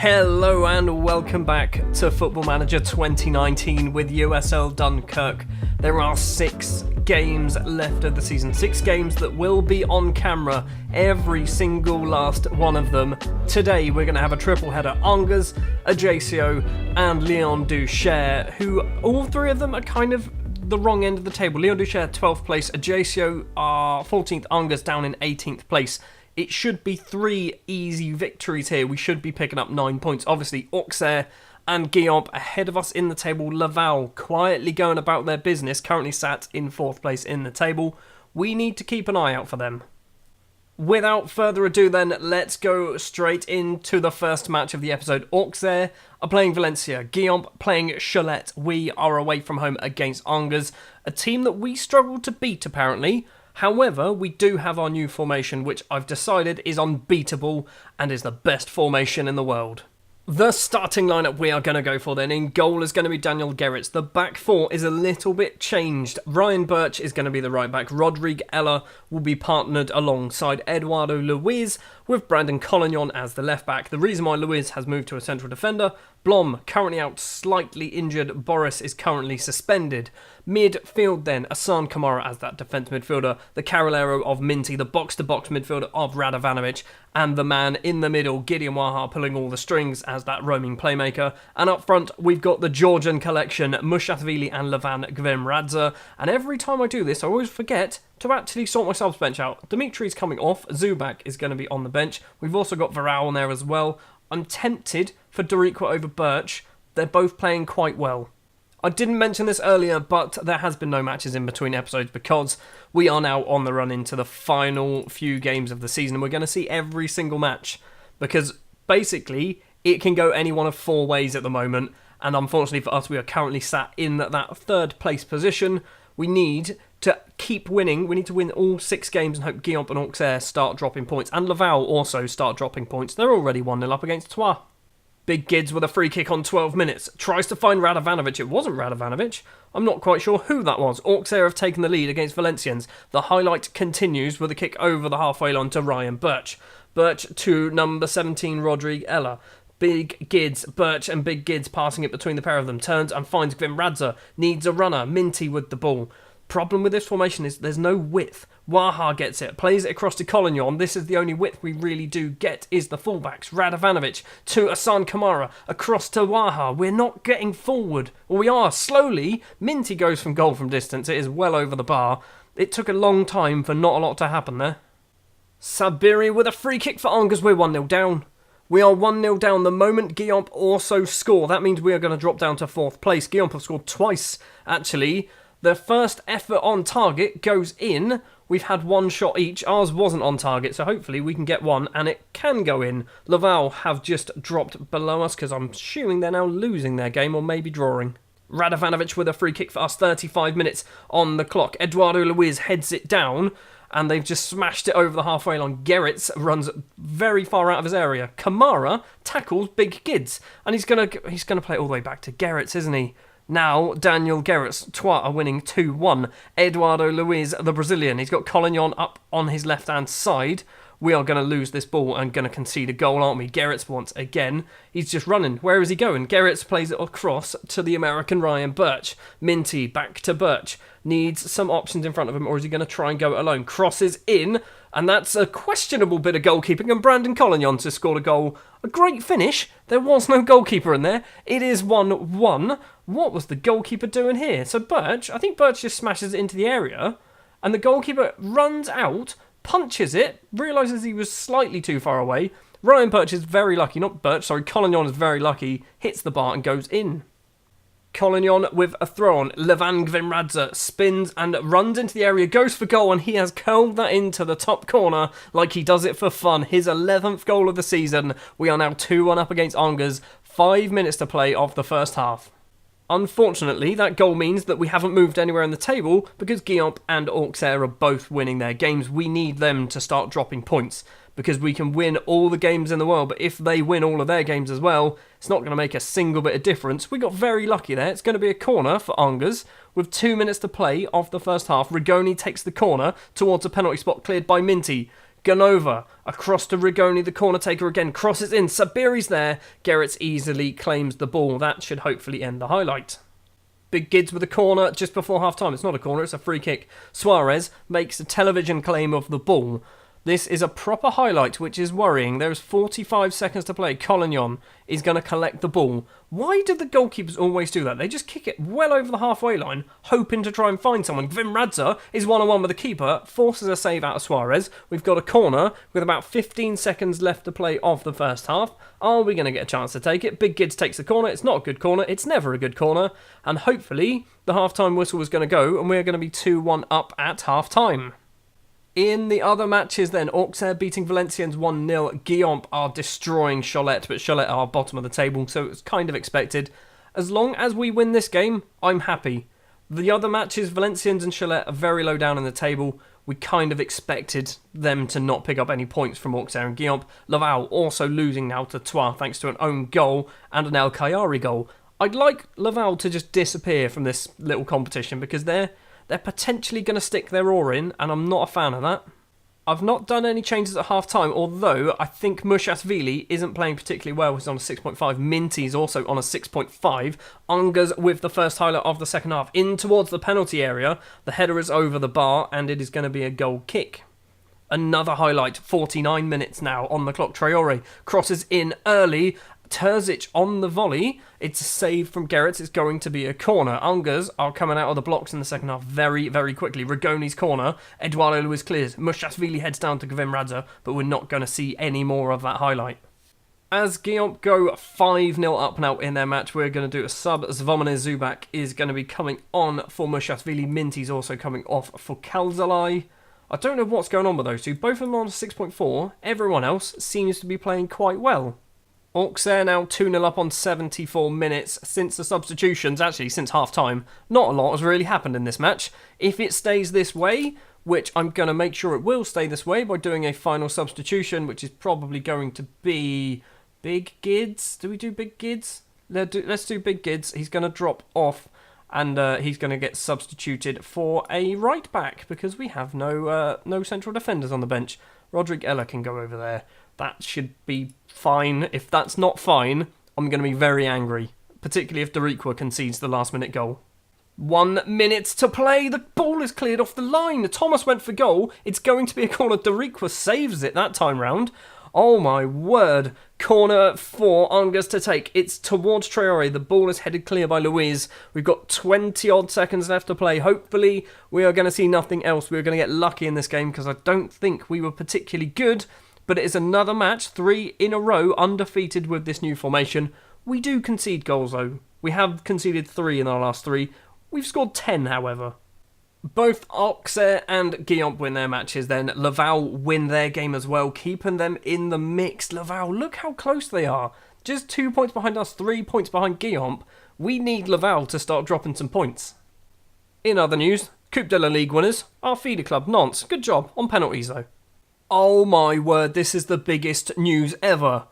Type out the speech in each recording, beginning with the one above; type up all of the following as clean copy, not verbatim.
Hello and welcome back to Football Manager 2019 with USL Dunkerque. There are 6 games left of the season, 6 games that will be on camera, every single last one of them. Today we're going to have a triple header, Angers, Ajaccio and Leon Duchère, who all 3 of them are kind of the wrong end of the table. Leon Duchère 12th place, Ajaccio are 14th, Angers down in 18th place. It should be 3 easy victories here. We should be picking up 9 points. Obviously, Auxerre and Guillaume ahead of us in the table. Laval quietly going about their business, currently sat in 4th place in the table. We need to keep an eye out for them. Without further ado then, let's go straight into the first match of the episode. Auxerre are playing Valencia, Guillaume playing Cholet. We are away from home against Angers, a team that we struggled to beat apparently. However, we do have our new formation, which I've decided is unbeatable and is the best formation in the world. The starting lineup we are going to go for then. In goal is going to be Daniel Gerrits. The back 4 is a little bit changed. Ryan Birch is going to be the right back. Rodrigue Ella will be partnered alongside Eduardo Luiz, with Brandon Collignon as the left back. The reason why Luiz has moved to a central defender: Blom currently out, slightly injured. Boris is currently suspended. Midfield then, Asan Kamara as that defence midfielder, the Carolero of Minty, the box-to-box midfielder of Radovanovic, and the man in the middle, Gideon Waha, pulling all the strings as that roaming playmaker. And up front, we've got the Georgian collection, Mushatvili and Levan Gvemradze. And every time I do this, I always forget to actually sort my subs bench out. Dimitri's coming off, Zubak is going to be on the bench. We've also got Varao on there as well. I'm tempted for Doriqua over Birch. They're both playing quite well. I didn't mention this earlier, but there has been no matches in between episodes because we are now on the run into the final few games of the season. And we're going to see every single match because basically it can go any one of 4 ways at the moment. And unfortunately for us, we are currently sat in that 3rd place position. We need to keep winning. We need to win all 6 games and hope Guillaume and Auxerre start dropping points. And Laval also start dropping points. They're already 1-0 up against Troyes. Big Gids with a free kick on 12 minutes. Tries to find Radovanovic. It wasn't Radovanovic. I'm not quite sure who that was. Auxerre have taken the lead against Valencians. The highlight continues with a kick over the halfway line to Ryan Birch. Birch to number 17, Rodrigue Ella. Big Gids, Birch and Big Gids passing it between the pair of them. Turns and finds Gvemradze. Needs a runner. Minty with the ball. Problem with this formation is there's no width. Waha gets it, plays it across to Collignon. This is the only width we really do get, is the fullbacks. Radovanovic to Asan Kamara, across to Waha. We're not getting forward. Well, we are, slowly. Minty goes from goal from distance. It is well over the bar. It took a long time for not a lot to happen there. Sabiri with a free kick for Angers. We're 1-0 down. We are 1-0 down the moment Guillaume also score. That means we are going to drop down to 4th place. Guillaume have scored twice, actually. The first effort on target goes in. We've had 1 shot each. Ours wasn't on target, so hopefully we can get 1, and it can go in. Laval have just dropped below us because I'm assuming they're now losing their game or maybe drawing. Radovanovic with a free kick for us, 35 minutes on the clock. Eduardo Luiz heads it down, and they've just smashed it over the halfway line. Gerrits runs very far out of his area. Kamara tackles Big Gids, and he's gonna play it all the way back to Gerrits, isn't he? Now, Daniel Gerrits, Troyes are winning 2-1. Eduardo Luiz, the Brazilian, he's got Collignon up on his left-hand side. We are going to lose this ball and going to concede a goal, aren't we? Gerrits once again. He's just running. Where is he going? Gerrits plays it across to the American Ryan Birch. Minty back to Birch. Needs some options in front of him, or is he going to try and go it alone? Crosses in, and that's a questionable bit of goalkeeping, and Brandon Collignon has scored a goal. A great finish. There was no goalkeeper in there. It is 1-1. What was the goalkeeper doing here? So I think Birch just smashes it into the area, and the goalkeeper runs out, punches it, realises he was slightly too far away. Ryan Birch is very lucky, Collignon is very lucky, hits the bar and goes in. Collignon with a throw on. Levan Gvemradze spins and runs into the area, goes for goal, and he has curled that into the top corner like he does it for fun. His 11th goal of the season. We are now 2-1 up against Angers. 5 minutes to play of the first half. Unfortunately, that goal means that we haven't moved anywhere in the table because Guillaume and Auxerre are both winning their games. We need them to start dropping points because we can win all the games in the world, but if they win all of their games as well, it's not going to make a single bit of difference. We got very lucky there. It's going to be a corner for Angers with 2 minutes to play of the first half. Rigoni takes the corner towards a penalty spot cleared by Minty. Ganova across to Rigoni, the corner taker again, crosses in, Sabiri's there, Gerrits easily claims the ball. That should hopefully end the highlight. Big Gids with a corner just before half-time. It's not a corner, it's a free kick. Suarez makes a television claim of the ball. This is a proper highlight, which is worrying. There's 45 seconds to play. Collignon is going to collect the ball. Why do the goalkeepers always do that? They just kick it well over the halfway line, hoping to try and find someone. Vimradze is one-on-one with the keeper, forces a save out of Suarez. We've got a corner with about 15 seconds left to play of the first half. Are we going to get a chance to take it? Big Gids takes the corner. It's not a good corner. It's never a good corner. And hopefully the half-time whistle is going to go and we're going to be 2-1 up at half-time. In the other matches then, Auxerre beating Valenciennes 1-0. Guillaume are destroying Cholet, but Cholet are bottom of the table, so it's kind of expected. As long as we win this game, I'm happy. The other matches, Valenciennes and Cholet are very low down in the table. We kind of expected them to not pick up any points from Auxerre and Guillaume. Laval also losing now to Troyes thanks to an own goal and an El Kayari goal. I'd like Laval to just disappear from this little competition because they're potentially going to stick their oar in, and I'm not a fan of that. I've not done any changes at half-time, although I think Mushashvili isn't playing particularly well. He's on a 6.5. Minty's also on a 6.5. Angers with the first highlight of the second half. In towards the penalty area. The header is over the bar, and it is going to be a goal kick. Another highlight, 49 minutes now on the clock. Traore crosses in early. Terzic on the volley. It's a save from Gerrits. It's going to be a corner. Angers are coming out of the blocks in the second half very, very quickly. Rigoni's corner. Eduardo Luis clears. Mushashvili heads down to Gavin but we're not going to see any more of that highlight. As Guillaume go 5-0 up now in their match, we're going to do a sub. Zvomir Zubak is going to be coming on for Mushashvili. Minty's also coming off for Kalzalai. I don't know what's going on with those two. Both of them are on a 6.4. Everyone else seems to be playing quite well. Auxerre now 2-0 up on 74 minutes. Since the substitutions, actually since half-time, not a lot has really happened in this match. If it stays this way, which I'm going to make sure it will stay this way by doing a final substitution, which is probably going to be Big Gids. Do we do Big Gids? Let's do Big Gids. He's going to drop off and he's going to get substituted for a right back because we have no central defenders on the bench. Roderick Ella can go over there. That should be fine. If that's not fine, I'm going to be very angry, particularly if Deriqua concedes the last-minute goal. 1 minute to play. The ball is cleared off the line. Thomas went for goal. It's going to be a corner. Deriqua saves it that time round. Oh my word. Corner for Angers to take. It's towards Traore. The ball is headed clear by Louise. We've got 20-odd seconds left to play. Hopefully, we are going to see nothing else. We're going to get lucky in this game because I don't think we were particularly good. But it is another match, 3 in a row, undefeated with this new formation. We do concede goals, though. We have conceded 3 in our last 3. We've scored 10, however. Both Auxerre and Guillaume win their matches then. Laval win their game as well, keeping them in the mix. Laval, look how close they are. Just 2 points behind us, 3 points behind Guillaume. We need Laval to start dropping some points. In other news, Coupe de la Ligue winners, our feeder club, Nantes. Good job on penalties, though. Oh my word, this is the biggest news ever.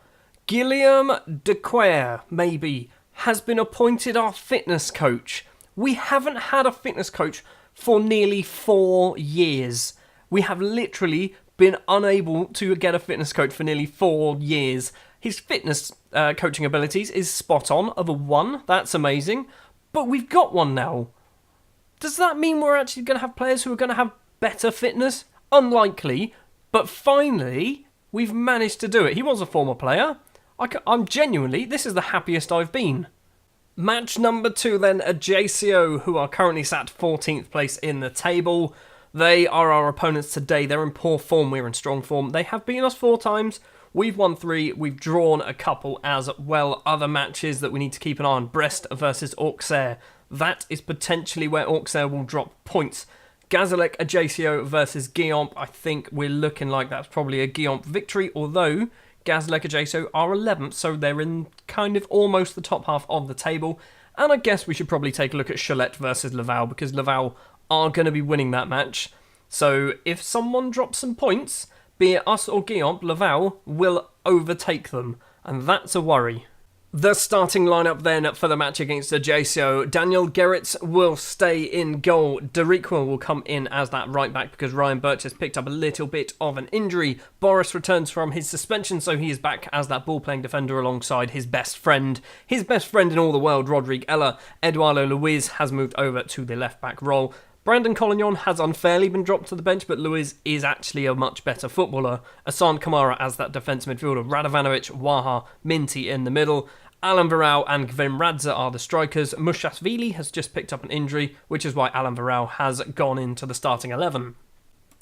Guillaume Dequer, maybe, has been appointed our fitness coach. We haven't had a fitness coach for nearly 4 years. We have literally been unable to get a fitness coach for nearly 4 years. His fitness coaching abilities is spot on, of a 1. That's amazing. But we've got one now. Does that mean we're actually going to have players who are going to have better fitness? Unlikely. But finally, we've managed to do it. He was a former player. I'm genuinely, this is the happiest I've been. Match number 2 then, Ajaccio, who are currently sat 14th place in the table. They are our opponents today. They're in poor form. We're in strong form. They have beaten us 4 times. We've won 3. We've drawn a couple as well. Other matches that we need to keep an eye on. Brest versus Auxerre. That is potentially where Auxerre will drop points. Gazalec Ajaccio versus Guillaume. I think we're looking like that's probably a Guillaume victory, although Gazalec Ajaccio are 11th, so they're in kind of almost the top half of the table. And I guess we should probably take a look at Cholet versus Laval, because Laval are going to be winning that match. So if someone drops some points, be it us or Guillaume, Laval will overtake them, and that's a worry. The starting lineup then for the match against Ajaccio. Daniel Gerrits will stay in goal. Dunkerque will come in as that right back because Ryan Birch has picked up a little bit of an injury. Boris returns from his suspension, so he is back as that ball-playing defender alongside his best friend. His best friend in all the world, Rodrigue Ella. Eduardo Luiz has moved over to the left-back role. Brandon Collignon has unfairly been dropped to the bench, but Luiz is actually a much better footballer. Asante Kamara as that defence midfielder. Radovanovic, Waha, Minty in the middle. Alan Varau and Gvim Radza are the strikers. Mushashvili has just picked up an injury, which is why Alan Varau has gone into the starting 11.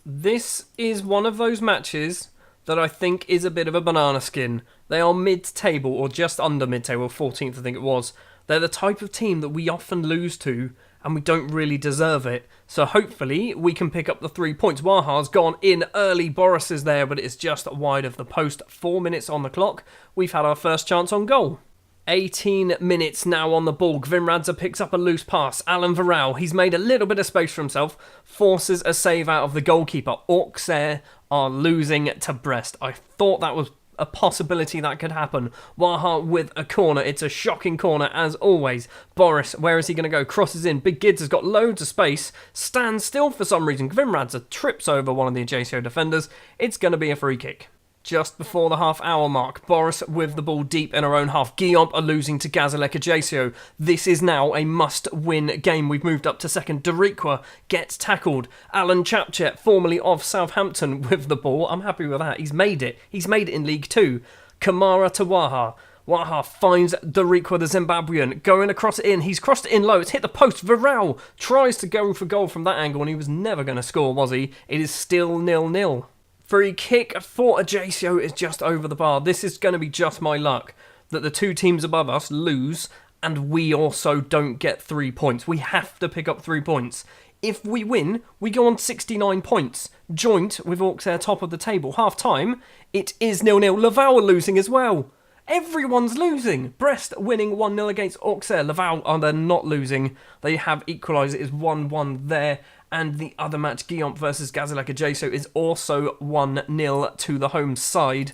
This is one of those matches that I think is a bit of a banana skin. They are mid-table, or just under mid-table, 14th I think it was. They're the type of team that we often lose to, and we don't really deserve it. So hopefully we can pick up the 3 points. Waha's gone in early. Boris is there, but it is just wide of the post. 4 minutes on the clock. We've had our first chance on goal. 18 minutes now on the ball. Gvim Radza picks up a loose pass. Alan Varau, he's made a little bit of space for himself, forces a save out of the goalkeeper. Auxerre are losing to Brest. I thought that was a possibility that could happen. Waha with a corner. It's a shocking corner as always. Boris, where is he going to go? Crosses in. Big Gids has got loads of space. Stands still for some reason. Gvim Radza trips over one of the Ajaccio defenders. It's going to be a free kick. Just before the half-hour mark, Boris with the ball deep in our own half. Guillaume are losing to Gazalek Ajaccio. This is now a must-win game. We've moved up to second. Dunkerque gets tackled. Alan Chapchet, formerly of Southampton, with the ball. I'm happy with that. He's made it. He's made it in League 2. Kamara to Waha. Waha finds Dunkerque, the Zimbabwean, going across it in. He's crossed it in low. It's hit the post. Varau tries to go for goal from that angle, and he was never going to score, was he? It is still 0-0. Free kick for Ajaccio is just over the bar. This is going to be just my luck that the two teams above us lose and we also don't get 3 points. We have to pick up 3 points. If we win, we go on 69 points, joint with Auxerre top of the table. Half-time, it is 0-0. Laval are losing as well. Everyone's losing. Brest winning 1-0 against Auxerre. Laval are then not losing. They have equalised. It is 1-1 there. And the other match, Guillaume versus Gazalek Ajaccio, is also 1-0 to the home side.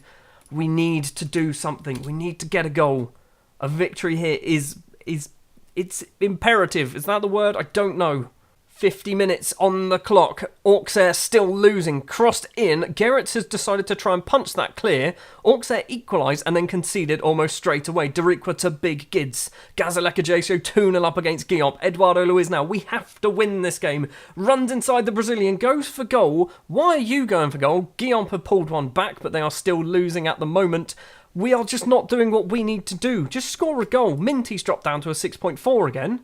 We need to do something. We need to get a goal. A victory here is it's imperative. Is that the word? I don't know. 50 minutes on the clock. Auxerre still losing. Crossed in. Gerrits has decided to try and punch that clear. Auxerre equalised and then conceded almost straight away. Dunkerque to Big Gids. Gazalek Ajaccio 2-0 up against Guillaume. Eduardo Luiz now. We have to win this game. Runs inside the Brazilian. Goes for goal. Why are you going for goal? Guillaume have pulled one back, but they are still losing at the moment. We are just not doing what we need to do. Just score a goal. Minty's dropped down to a 6.4 again.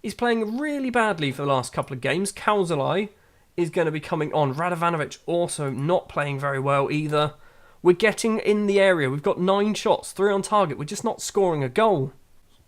He's playing really badly for the last couple of games. Kauzalai is going to be coming on. Radovanovic also not playing very well either. We're getting in the area. We've got 9 shots, 3 on target. We're just not scoring a goal.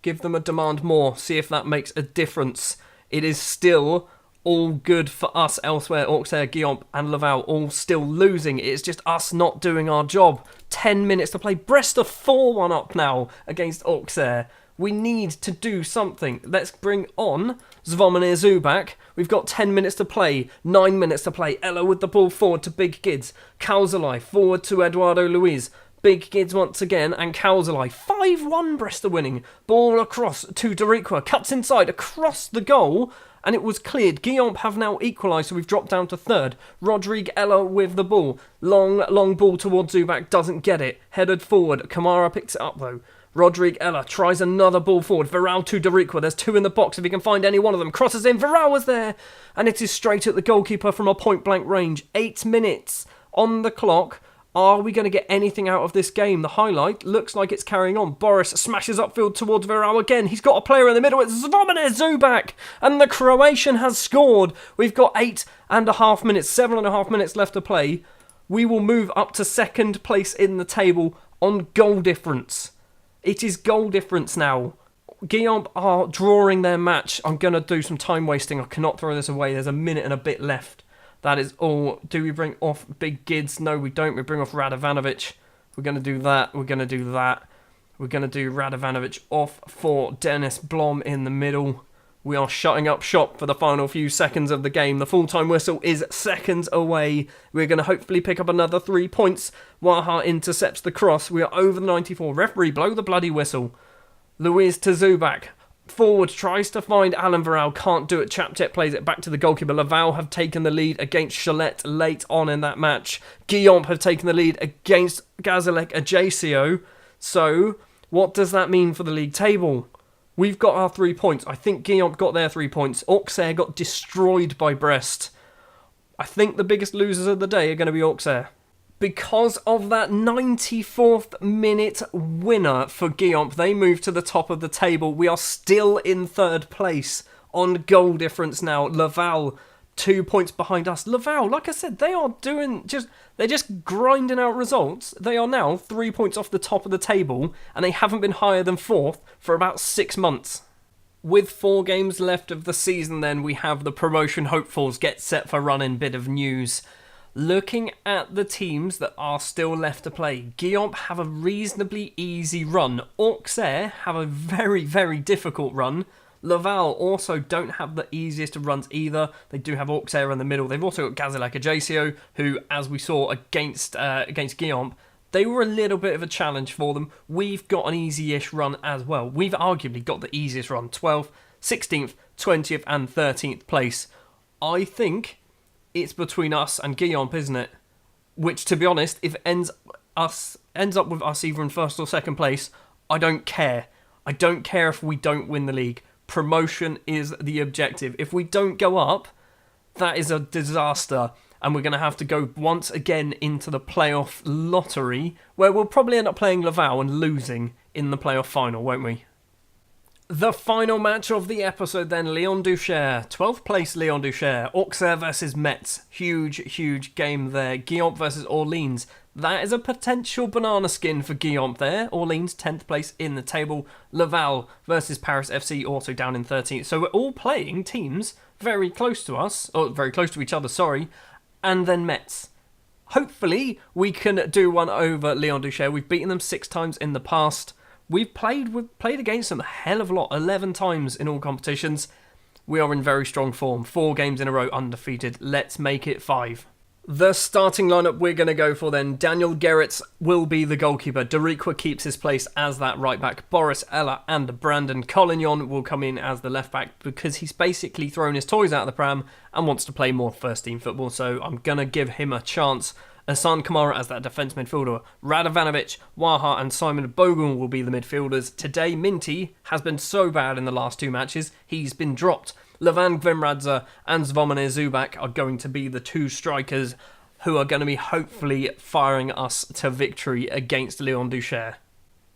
Give them a demand more. See if that makes a difference. It is still all good for us elsewhere. Auxerre, Guillaume and Laval all still losing. It's just us not doing our job. 10 minutes to play. Brest are 4-1 up now against Auxerre. We need to do something. Let's bring on Zvomir Zubak. We've got 10 minutes to play, 9 minutes to play. Ella with the ball forward to Big Gids. Kauzalai forward to Eduardo Luiz. Big Gids once again and Kauzalai. 5-1 Brest are winning. Ball across to Dunkerque. Cuts inside across the goal and it was cleared. Guillaume have now equalised, so we've dropped down to third. Rodrigue Ella with the ball. Long ball towards Zubak. Doesn't get it. Headed forward. Kamara picks it up though. Rodrigue Ella tries another ball forward. Varau to Dunkerque. There's 2 in the box if he can find any one of them. Crosses in. Varau was there. And it is straight at the goalkeeper from a point-blank range. 8 minutes on the clock. Are we going to get anything out of this game? The highlight looks like it's carrying on. Boris smashes upfield towards Varau again. He's got a player in the middle. It's Zvomir Zubak. And the Croatian has scored. We've got 8.5 minutes, 7.5 minutes left to play. We will move up to second place in the table on goal difference. It is goal difference now. Guillaume are drawing their match. I'm going to do some time wasting. I cannot throw this away. There's a minute and a bit left. That is all. Do we bring off Big Gids? No, we don't. We bring off Radovanovic. We're going to do that. We're going to do that. We're going to do Radovanovic off for Dennis Blom in the middle. We are shutting up shop for the final few seconds of the game. The full-time whistle is seconds away. We're going to hopefully pick up another 3 points. Waha intercepts the cross. We are over the 94. Referee, blow the bloody whistle. Luiz to Zubac. Forward, tries to find Alan Varel. Can't do it. Chaptet plays it back to the goalkeeper. Laval have taken the lead against Chalette late on in that match. Guillaume have taken the lead against Gazalec Ajaccio. So, what does that mean for the league table? We've got our 3 points. I think Guillaume got their 3 points. Auxerre got destroyed by Brest. I think the biggest losers of the day are going to be Auxerre. Because of that 94th minute winner for Guillaume, they move to the top of the table. We are still in third place on goal difference now. Laval, 2 points behind us. Laval, like I said, they're just grinding out results. They are now 3 points off the top of the table, and they haven't been higher than fourth for about 6 months. With 4 games left of the season then, we have the promotion hopefuls get set for running. Bit of news. Looking at the teams that are still left to play, Guillaume have a reasonably easy run. Auxerre have a very, very difficult run. Laval also don't have the easiest of runs either. They do have Auxerre in the middle. They've also got Gazalec Ajaccio, who, as we saw against Guillaume, they were a little bit of a challenge for them. We've got an easy-ish run as well. We've arguably got the easiest run. 12th, 16th, 20th and 13th place. I think it's between us and Guillaume, isn't it? Which, to be honest, if it ends up with us either in first or second place, I don't care. I don't care if we don't win the league. Promotion is the objective. If we don't go up, that is a disaster. And we're going to have to go once again into the playoff lottery, where we'll probably end up playing Laval and losing in the playoff final, won't we? The final match of the episode then, Léon Duchère, 12th place Léon Duchère, Auxerre versus Metz, huge game there, Guillaume versus Orleans, that is a potential banana skin for Guillaume there, Orleans 10th place in the table, Laval versus Paris FC also down in 13th, so we're all playing teams very close to us, or very close to each other, sorry, and then Metz. Hopefully we can do one over Léon Duchère, we've beaten them 6 times in the past. We've played against them a hell of a lot, 11 times in all competitions. We are in very strong form, 4 games in a row undefeated. Let's make it 5. The starting lineup we're going to go for then. Daniel Gerritz will be the goalkeeper. Deriqua keeps his place as that right back. Boris Ella and Brandon Collignon will come in as the left back because he's basically thrown his toys out of the pram and wants to play more first team football, so I'm going to give him a chance. Asan Kamara as that defence midfielder. Radovanovic, Waha and Simon Bogun will be the midfielders. Today, Minty has been so bad in the last 2 matches, he's been dropped. Levan Gvimradze and Zvomir Zubac are going to be the 2 strikers who are going to be hopefully firing us to victory against Léon Duchère.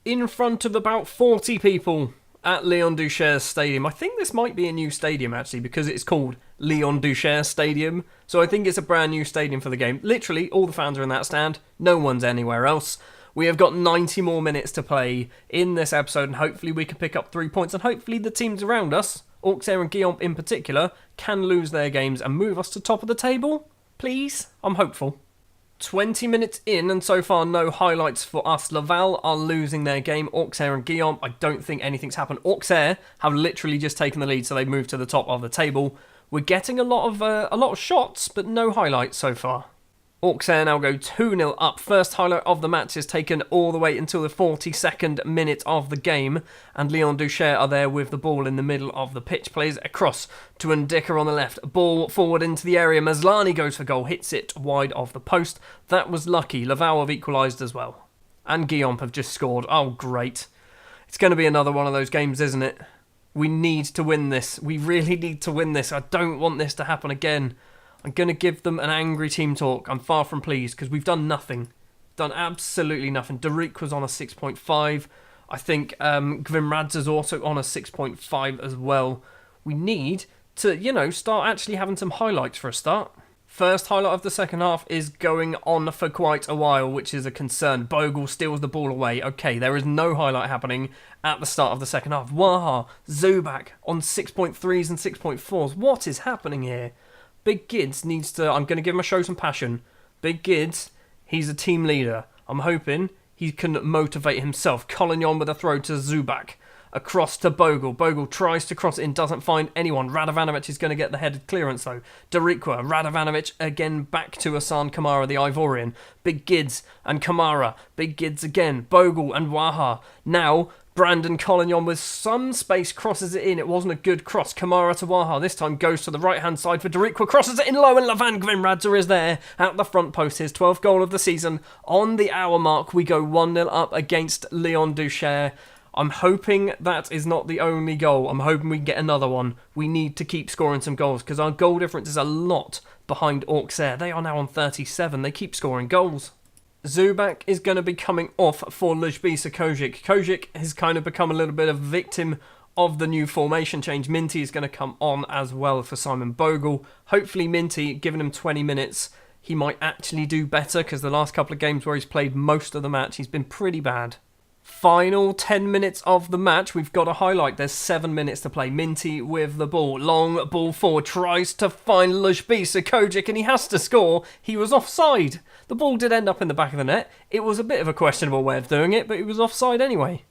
In front of about 40 people at Léon Duchère's stadium. I think this might be a new stadium actually because it's called Léon Duchère Stadium. So I think it's a brand new stadium for the game. Literally all the fans are in that stand. No one's anywhere else. We have got 90 more minutes to play in this episode and hopefully we can pick up 3 points and hopefully the teams around us, Auxerre and Guillaume in particular, can lose their games and move us to top of the table. Please? I'm hopeful. 20 minutes in and so far no highlights for us. Laval are losing their game. Auxerre and Guillaume, I don't think anything's happened. Auxerre have literally just taken the lead so they've moved to the top of the table. We're getting a lot of shots but no highlights so far. Auxerre now go 2-0 up. First highlight of the match is taken all the way until the 42nd minute of the game. And Léon Duchère are there with the ball in the middle of the pitch. Plays across to Ndika on the left. Ball forward into the area. Maslany goes for goal. Hits it wide of the post. That was lucky. Laval have equalised as well. And Guillaume have just scored. Oh, great. It's going to be another one of those games, isn't it? We need to win this. We really need to win this. I don't want this to happen again. I'm going to give them an angry team talk. I'm far from pleased because we've done nothing. Done absolutely nothing. Deriq was on a 6.5. I think Gvimradze's also on a 6.5 as well. We need to, start actually having some highlights for a start. First highlight of the second half is going on for quite a while, which is a concern. Bogle steals the ball away. Okay, there is no highlight happening at the start of the second half. Waha, Zubac on 6.3s and 6.4s. What is happening here? Big Gids needs to... I'm going to give him a show some passion. Big Gids, he's a team leader. I'm hoping he can motivate himself. Collignon with a throw to Zubac. Across to Bogle. Bogle tries to cross it in, doesn't find anyone. Radovanovic is going to get the headed clearance though. Darikwa, Radovanovic again back to Asan Kamara, the Ivorian. Big Gids and Kamara. Big Gids again. Bogle and Waha. Now Brandon Collignon with some space crosses it in. It wasn't a good cross. Kamara to Waha. This time goes to the right-hand side for Darikwa. Crosses it in low and Levan Grimradza is there at the front post. His 12th goal of the season. On the hour mark, we go 1-0 up against Leon Duchère. I'm hoping that is not the only goal. I'm hoping we get another one. We need to keep scoring some goals because our goal difference is a lot behind Auxerre. They are now on 37. They keep scoring goals. Zubak is going to be coming off for Ljubiša Kojic. Kojic has kind of become a little bit of a victim of the new formation change. Minty is going to come on as well for Simon Bogle. Hopefully Minty, giving him 20 minutes, he might actually do better because the last couple of games where he's played most of the match, he's been pretty bad. Final 10 minutes of the match. We've got a highlight. There's 7 minutes to play. Minty with the ball. Long ball forward. Tries to find Ljubiša Kojic and he has to score. He was offside. The ball did end up in the back of the net. It was a bit of a questionable way of doing it, but he was offside anyway.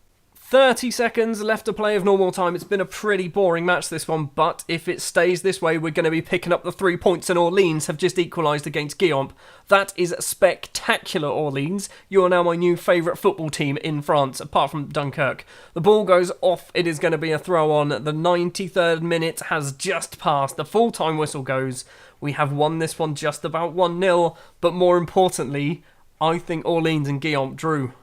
30 seconds left to play of normal time. It's been a pretty boring match, this one, but if it stays this way, we're going to be picking up the 3 points, and Orleans have just equalised against Guillaume. That is spectacular, Orleans. You are now my new favourite football team in France, apart from Dunkerque. The ball goes off. It is going to be a throw-on. The 93rd minute has just passed. The full-time whistle goes. We have won this one just about 1-0, but more importantly, I think Orleans and Guillaume drew.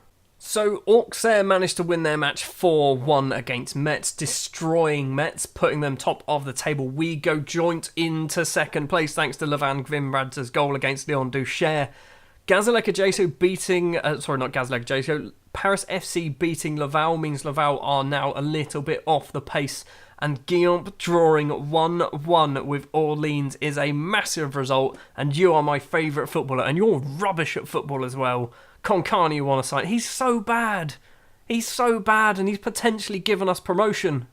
So Auxerre managed to win their match 4-1 against Metz, destroying Metz, putting them top of the table. We go joint into second place thanks to Levan Grimradza's goal against Leon Duchère. Paris FC beating Laval means Laval are now a little bit off the pace. And Guillaume drawing 1-1 with Orleans is a massive result. And you are my favourite footballer, and you're rubbish at football as well. Konkani you want to sign. He's so bad. He's so bad and he's potentially given us promotion.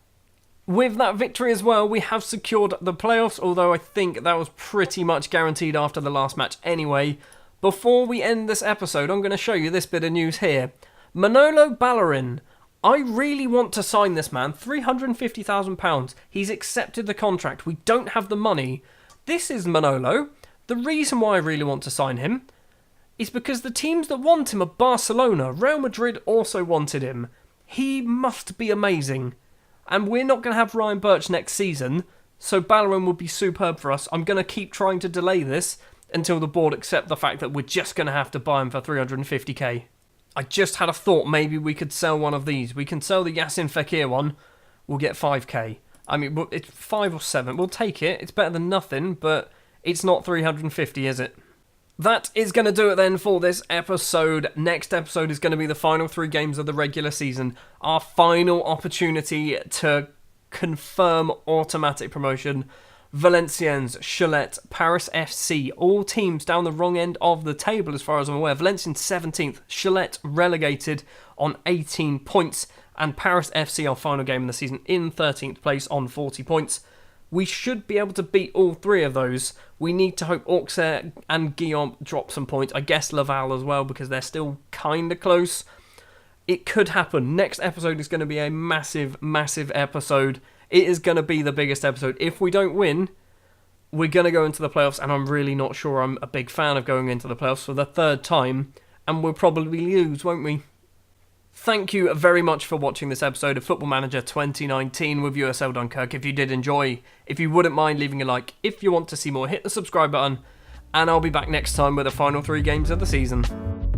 With that victory as well, we have secured the playoffs, although I think that was pretty much guaranteed after the last match anyway. Before we end this episode, I'm going to show you this bit of news here. Manolo Ballerin. I really want to sign this man. £350,000. He's accepted the contract. We don't have the money. This is Manolo. The reason why I really want to sign him is because the teams that want him are Barcelona. Real Madrid also wanted him. He must be amazing. And we're not going to have Ryan Birch next season, so Ballerin would be superb for us. I'm going to keep trying to delay this until the board accept the fact that we're just going to have to buy him for 350k. I just had a thought, maybe we could sell one of these. We can sell the Yassin Fekir one, we'll get 5k. I mean, it's 5 or 7, we'll take it. It's better than nothing, but it's not 350, is it? That is going to do it then for this episode. Next episode is going to be the final 3 games of the regular season. Our final opportunity to confirm automatic promotion. Valenciennes, Cholet, Paris FC, all teams down the wrong end of the table as far as I'm aware. Valenciennes 17th, Cholet relegated on 18 points, and Paris FC, our final game of the season, in 13th place on 40 points. We should be able to beat all 3 of those. We need to hope Auxerre and Guillaume drop some points. I guess Laval as well, because they're still kind of close. It could happen. Next episode is going to be a massive, massive episode. It is going to be the biggest episode. If we don't win, we're going to go into the playoffs, and I'm really not sure I'm a big fan of going into the playoffs for the 3rd time, and we'll probably lose, won't we? Thank you very much for watching this episode of Football Manager 2019 with USL Dunkerque. If you did enjoy, if you wouldn't mind leaving a like, if you want to see more, hit the subscribe button, and I'll be back next time with the final 3 games of the season.